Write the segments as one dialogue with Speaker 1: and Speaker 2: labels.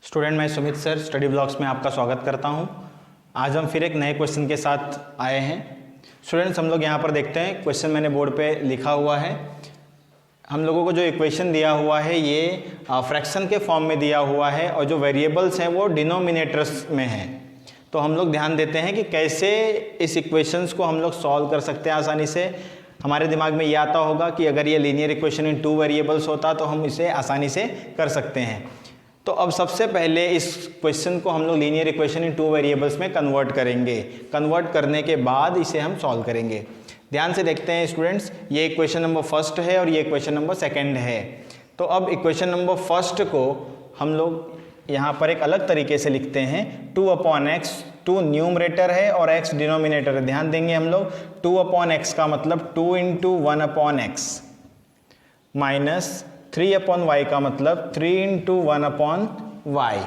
Speaker 1: Student, मैं Sumit sir study blogs में आपका स्वागत करता हूं। आज हम फिर एक नए क्वेश्चन के साथ आए हैं। स्टूडेंट्स, हम लोग यहां पर देखते हैं क्वेश्चन मैंने बोर्ड पे लिखा हुआ है। हम लोगों को जो इक्वेशन दिया हुआ है ये फ्रैक्शन के फॉर्म में दिया हुआ है और जो वेरिएबल्स हैं वो डिनोमिनेटर्स में हैं। तो हम लोग ध्यान देते हैं कि कैसे इस इक्वेशंस को हम लोग सॉल्व कर सकते हैं आसानी से। हमारे दिमाग में ये आता होगा कि अगर ये लीनियर इक्वेशन इन 2 वेरिएबल्स होता तो हम इसे आसानी से कर सकते हैं। तो अब सबसे पहले इस क्वेश्चन को हम लोग लीनियर इक्वेशन इन 2 वेरिएबल्स में कन्वर्ट करेंगे। कन्वर्ट करने के बाद इसे हम सॉल्व करेंगे। ध्यान से देखते हैं स्टूडेंट्स, ये इक्वेशन नंबर फर्स्ट है और ये इक्वेशन नंबर सेकंड है। तो अब इक्वेशन नंबर फर्स्ट को हम लोग यहाँ पर एक अलग तरीके से लिखते हैं। 2/x, 2 न्यूमरेटर है और x डिनोमिनेटर है। ध्यान देंगे हम लोग 2/x का मतलब 2 × 1/x माइनस 3/y का मतलब 3 × 1/y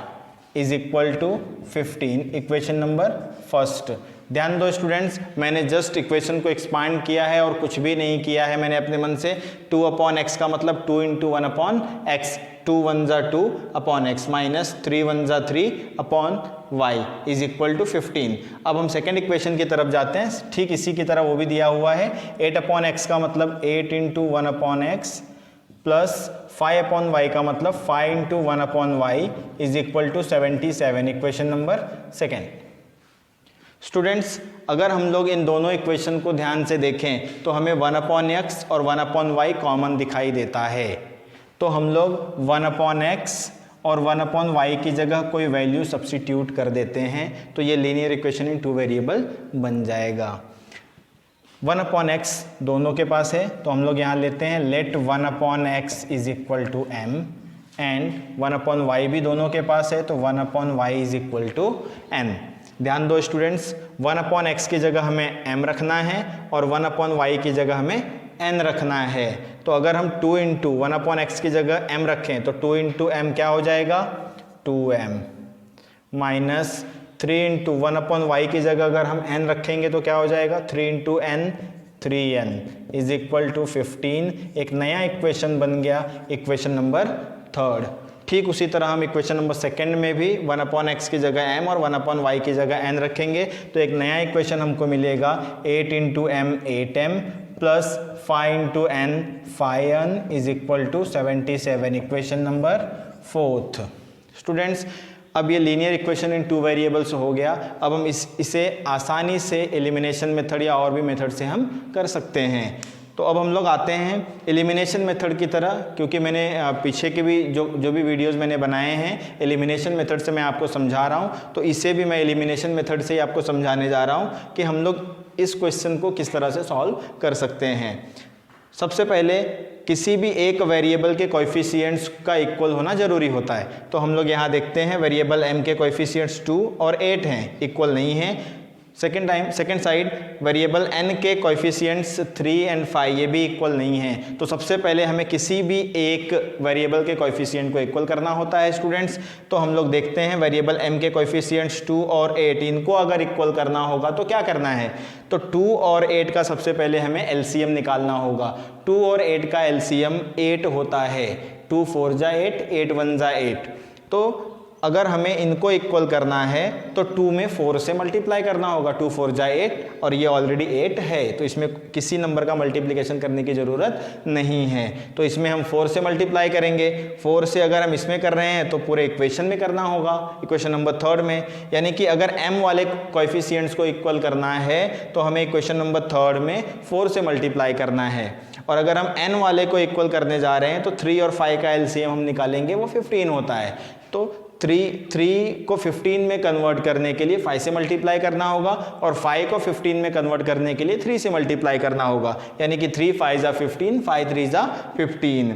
Speaker 1: is equal to 15। Equation number first. ध्यान दो स्टूडेंट्स, मैंने जस्ट इक्वेशन को एक्सपांड किया है और कुछ भी नहीं किया है मैंने अपने मन से। 2/x का मतलब 2 × 1/x, 2 1 जा 2/x माइनस 3 1 जा 3/y इज इक्वल टू 15। अब हम सेकेंड इक्वेशन की तरफ जाते हैं। ठीक इसी की तरह वो भी दिया हुआ है। 8/x का मतलब 8 × 1/x प्लस 5/y का मतलब 5 × 1/y is equal to 77। Equation number second. Students, अगर हम लोग इन दोनों इक्वेशन को ध्यान से देखें तो हमें 1/x और 1/y कॉमन दिखाई देता है। तो हम लोग 1/x और 1/y की जगह कोई वैल्यू सब्स्टिट्यूट कर देते हैं तो ये लीनियर इक्वेशन इन 2 वेरिएबल बन जाएगा। 1/x दोनों के पास है तो हम लोग यहाँ लेते हैं let 1/x is equal to m and 1/y भी दोनों के पास है तो 1/y is equal to n। ध्यान दो स्टूडेंट्स, 1/x की जगह हमें m रखना है और 1/y की जगह हमें n रखना है। तो अगर हम 2 × 1/x की जगह m रखें तो 2 × m क्या हो जाएगा 2m माइनस 3 × 1/y की जगह अगर हम n रखेंगे तो क्या हो जाएगा 3 × n 3n is equal to 15। एक नया इक्वेशन बन गया, इक्वेशन नंबर थर्ड। ठीक उसी तरह हम इक्वेशन नंबर सेकंड में भी 1/x की जगह m और 1/y की जगह n रखेंगे तो एक नया इक्वेशन हमको मिलेगा 8 × m 8m plus 5 × n 5n is equal to 77। Equation number fourth. Students, अब ये लीनियर इक्वेशन इन 2 वेरिएबल्स हो गया। अब हम इसे आसानी से एलिमिनेशन मेथड या और भी मेथड से हम कर सकते हैं। तो अब हम लोग आते हैं एलिमिनेशन मेथड की तरह, क्योंकि मैंने पीछे के भी जो भी वीडियोस मैंने बनाए हैं एलिमिनेशन मेथड से मैं आपको समझा रहा हूँ। तो इसे भी मैं एलिमिनेशन मेथड से ही आपको समझाने जा रहा हूँ कि हम लोग इस क्वेश्चन को किस तरह से सॉल्व कर सकते हैं। सबसे पहले किसी भी एक वेरिएबल के कोएफिशिएंट्स का इक्वल होना जरूरी होता है। तो हम लोग यहाँ देखते हैं वेरिएबल m के कोएफिशिएंट्स 2 और 8 हैं, इक्वल नहीं हैं। सेकेंड साइड वेरिएबल n के कोएफिशिएंट्स 3 और 5 ये भी इक्वल नहीं हैं। तो सबसे पहले हमें किसी भी एक वेरिएबल के कोएफिशिएंट को इक्वल करना होता है स्टूडेंट्स। तो हम लोग देखते हैं वेरिएबल m के कोएफिशिएंट्स 2 और 8, इनको अगर इक्वल करना होगा तो क्या करना है। तो 2 और 8 का सबसे पहले हमें एलसीएम निकालना होगा। 2 और 8 का एलसीएम 8 होता है। 2 4 जा 8, 8 1 जा 8। तो अगर हमें इनको इक्वल करना है तो 2 में 4 से मल्टीप्लाई करना होगा। 2 4 जा 8 और ये ऑलरेडी 8 है तो इसमें किसी नंबर का मल्टीप्लिकेशन करने की ज़रूरत नहीं है। तो इसमें हम 4 से मल्टीप्लाई करेंगे। 4 से अगर हम इसमें कर रहे हैं तो पूरे इक्वेशन में करना होगा, इक्वेशन नंबर थर्ड में। यानी कि अगर m वाले कोएफिशिएंट्स को इक्वल करना है तो हमें इक्वेशन नंबर थर्ड में 4 से मल्टीप्लाई करना है। और अगर हम n वाले को इक्वल करने जा रहे हैं तो 3 और 5 का एलसीएम हम निकालेंगे, वो 15 होता है। तो 3 को 15 में कन्वर्ट करने के लिए 5 से मल्टीप्लाई करना होगा और 5 को 15 में कन्वर्ट करने के लिए 3 से मल्टीप्लाई करना होगा। यानी कि 3 5 जा 15, 5 3 जा 15।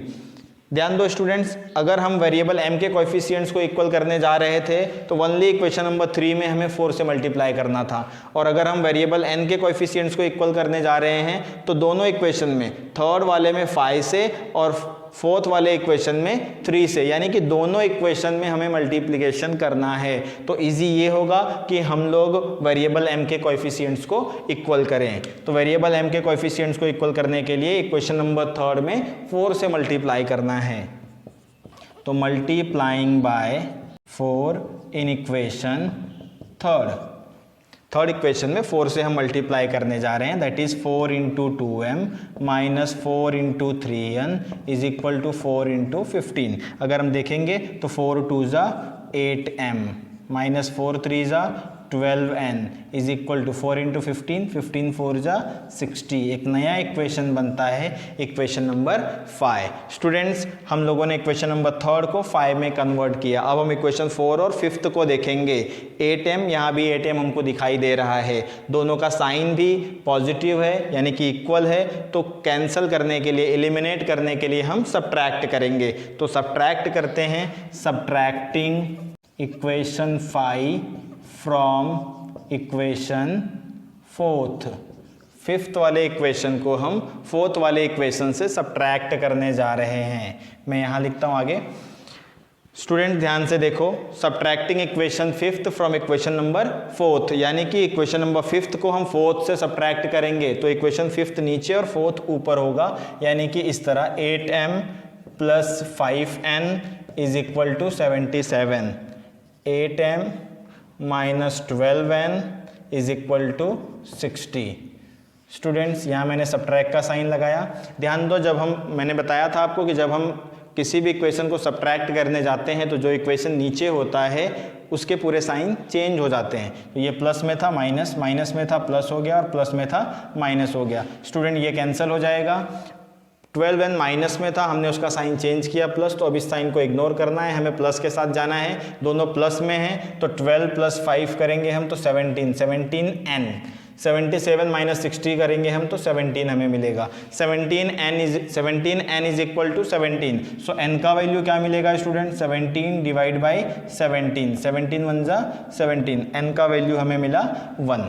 Speaker 1: ध्यान दो स्टूडेंट्स, अगर हम वेरिएबल m के कोएफिशिएंट्स को इक्वल करने जा रहे थे तो ओनली इक्वेशन नंबर 3 में हमें 4 से मल्टीप्लाई करना था। और अगर हम वेरिएबल n के कोएफिशिएंट्स को इक्वल करने जा रहे हैं तो दोनों इक्वेशन में थर्ड वाले में 5 से और फोर्थ वाले इक्वेशन में 3 से, यानी कि दोनों इक्वेशन में हमें मल्टीप्लिकेशन करना है। तो इजी ये होगा कि हम लोग वेरिएबल m के कोएफिशिएंट्स को इक्वल करें। तो वेरिएबल m के कोएफिशिएंट्स को इक्वल करने के लिए इक्वेशन नंबर थर्ड में 4 से मल्टीप्लाई करना है। तो multiplying by 4 in equation third equation में 4 से हम मल्टीप्लाई करने जा रहे हैं, that is 4 into 2m minus 4 into 3n is equal to 4 into 15। अगर हम देखेंगे तो 4 2 ज़ा 8m माइनस 4 3 ज़ा 12n is equal to 4 into 15, 15 4 ज़ा 60। एक नया इक्वेशन बनता है, इक्वेशन नंबर 5। स्टूडेंट्स, हम लोगों ने इक्वेशन नंबर 3 को 5 में कन्वर्ट किया। अब हम इक्वेशन 4 और 5 को देखेंगे। 8m, यहाँ भी 8m हमको दिखाई दे रहा है, दोनों का साइन भी पॉजिटिव है यानी कि इक्वल है, तो कैंसिल करने के लिए, एलिमिनेट करने के लिए हम सब्ट्रैक्ट करेंगे। तो सब्ट्रैक्ट करते हैं, subtracting equation 5 from equation 4th। 5th वाले इक्वेशन को हम 4th वाले इक्वेशन से सब्ट्रैक्ट करने जा रहे हैं। मैं यहाँ लिखता हूँ आगे। स्टूडेंट ध्यान से देखो, subtracting equation 5th from equation number 4th, यानी कि इक्वेशन नंबर 5th को हम 4th से सब्ट्रैक्ट करेंगे तो इक्वेशन 5th नीचे और 4th ऊपर होगा, यानी कि इस तरह 8m plus 5n is equal to 77। 8m minus 12n is equal to 60। Students, यहाँ मैंने सब्ट्रैक्ट का साइन लगाया। ध्यान दो, मैंने बताया था आपको कि जब हम किसी भी इक्वेशन को सब्ट्रैक्ट करने जाते हैं तो जो इक्वेशन नीचे होता है उसके पूरे साइन चेंज हो जाते हैं। तो ये प्लस में था माइनस, माइनस में था प्लस हो गया और प्लस में था माइनस हो गया। स्टूडेंट, ये कैंसिल हो जाएगा। 12n माइनस में था, हमने उसका साइन चेंज किया प्लस, तो अब इस साइन को इग्नोर करना है, हमें प्लस के साथ जाना है। दोनों प्लस में हैं तो 12 प्लस 5 करेंगे हम तो 17, 17n। 77 माइनस 60 करेंगे हम तो 17 हमें मिलेगा। 17n is equal to 17। So n का वैल्यू क्या मिलेगा स्टूडेंट? 17 डिवाइड बाई 17, 17 1 जा 17, n का वैल्यू हमें मिला 1।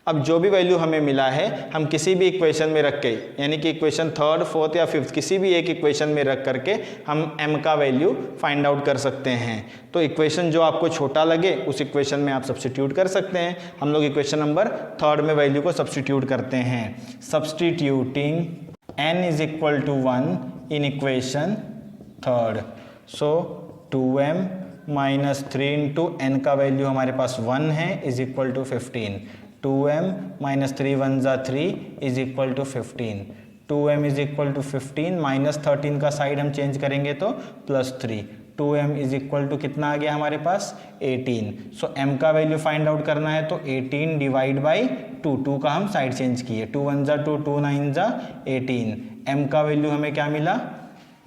Speaker 1: अब जो भी वैल्यू हमें मिला है हम किसी भी इक्वेशन में रख के, यानी कि इक्वेशन 3rd 4th या 5th किसी भी एक इक्वेशन में रख करके हम m का वैल्यू फाइंड आउट कर सकते हैं। तो इक्वेशन जो आपको छोटा लगे उस इक्वेशन में आप सब्स्टिट्यूट कर सकते हैं। हम लोग इक्वेशन नंबर 3rd में वैल्यू को सब्स्टिट्यूट करते हैं। Substituting n is equal to 1 in equation 3rd। So 2m minus 3 into n का वैल्यू हमारे पास 1 है is equal to 15। 2m minus 3 1 जा 3 is equal to 15। 2m is equal to 15 minus 13 का साइड हम चेंज करेंगे तो plus 3। 2m is equal to कितना आ गया हमारे पास? 18। सो m का वैल्यू फाइंड आउट करना है तो 18 डिवाइड बाई 2, 2 का हम साइड चेंज किए, 2 1 जा 2, 2 9 जा 18। m का वैल्यू हमें क्या मिला?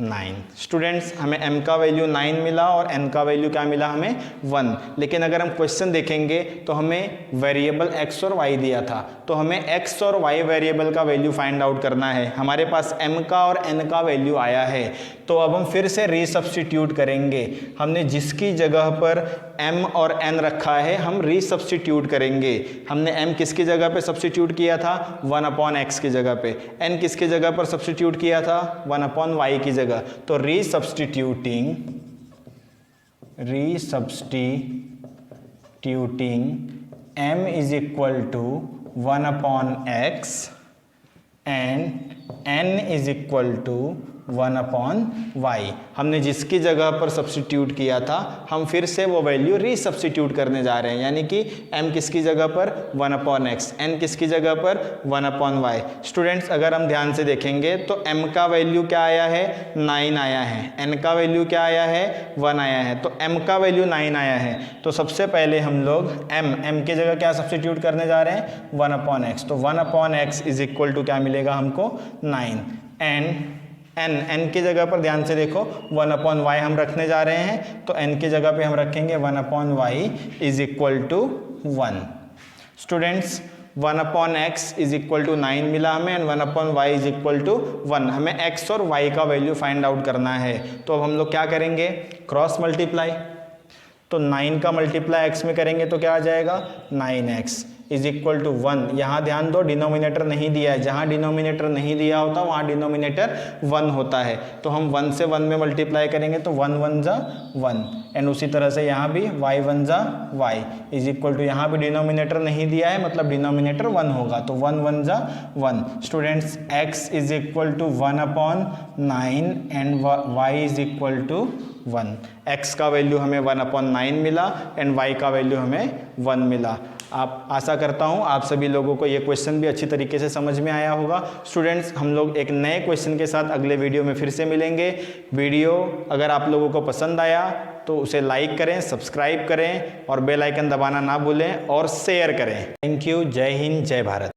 Speaker 1: 9। स्टूडेंट्स, हमें m का वैल्यू 9 मिला और n का वैल्यू क्या मिला हमें? 1। लेकिन अगर हम क्वेश्चन देखेंगे तो हमें वेरिएबल x और y दिया था, तो हमें x और y वेरिएबल का वैल्यू फाइंड आउट करना है। हमारे पास m का और n का वैल्यू आया है, तो अब हम फिर से रीसब्स्टिट्यूट करेंगे। हमने जिसकी जगह पर m और n रखा है हम रीसब्स्टिट्यूट करेंगे। हमने m किसकी जगह पे सब्स्टिट्यूट किया था? 1/x की जगह पे। n किसकी जगह पर सब्स्टिट्यूट किया था? 1/y की जगह। तो resubstituting m is equal to 1/x and n is equal to 1/y। हमने जिसकी जगह पर सब्स्टिट्यूट किया था हम फिर से वो वैल्यू रीसब्स्टिट्यूट करने जा रहे हैं, यानी कि m किसकी जगह पर? 1/x, n किसकी जगह पर? 1/y। स्टूडेंट्स, अगर हम ध्यान से देखेंगे तो m का वैल्यू क्या आया है? 9 आया है। n का वैल्यू क्या आया है? 1 आया है। तो m का वैल्यू 9 आया है, तो सबसे पहले हम लोग m की जगह क्या सब्स्टिट्यूट करने जा रहे हैं? 1/x। तो 1/x इज इक्वल टू क्या मिलेगा हमको? 9। एंड n की जगह पर ध्यान से देखो 1/y हम रखने जा रहे हैं, तो n की जगह पे हम रखेंगे 1/y is equal to 1। Students, 1/x is equal to 9 मिला हमें and 1/y is equal to 1। हमें x और y का वैल्यू फाइंड आउट करना है, तो अब हम लोग क्या करेंगे? Cross multiply. तो 9 का मल्टीप्लाई x में करेंगे तो क्या आ जाएगा? 9x is equal to 1। यहाँ ध्यान दो, डिनोमिनेटर नहीं दिया है, जहाँ डिनोमिनेटर नहीं दिया होता वहाँ डिनोमिनेटर 1 होता है, तो हम 1 से 1 में मल्टीप्लाई करेंगे तो 1 1 जा 1। एंड उसी तरह से यहाँ भी y 1 जा y इज इक्वल टू, यहाँ भी डिनोमिनेटर नहीं दिया है मतलब डिनोमिनेटर 1 होगा, तो 1 1 जा 1। Students, x is equal to 1/9 and y is equal to 1। x का वैल्यू हमें 1/9 मिला एंड y का वैल्यू हमें 1 मिला। आप आशा करता हूँ आप सभी लोगों को ये क्वेश्चन भी अच्छी तरीके से समझ में आया होगा। स्टूडेंट्स, हम लोग एक नए क्वेश्चन के साथ अगले वीडियो में फिर से मिलेंगे। वीडियो अगर आप लोगों को पसंद आया तो उसे लाइक करें, सब्सक्राइब करें और बेल आइकन दबाना ना भूलें और शेयर करें। Thank you. जय हिंद, जय भारत।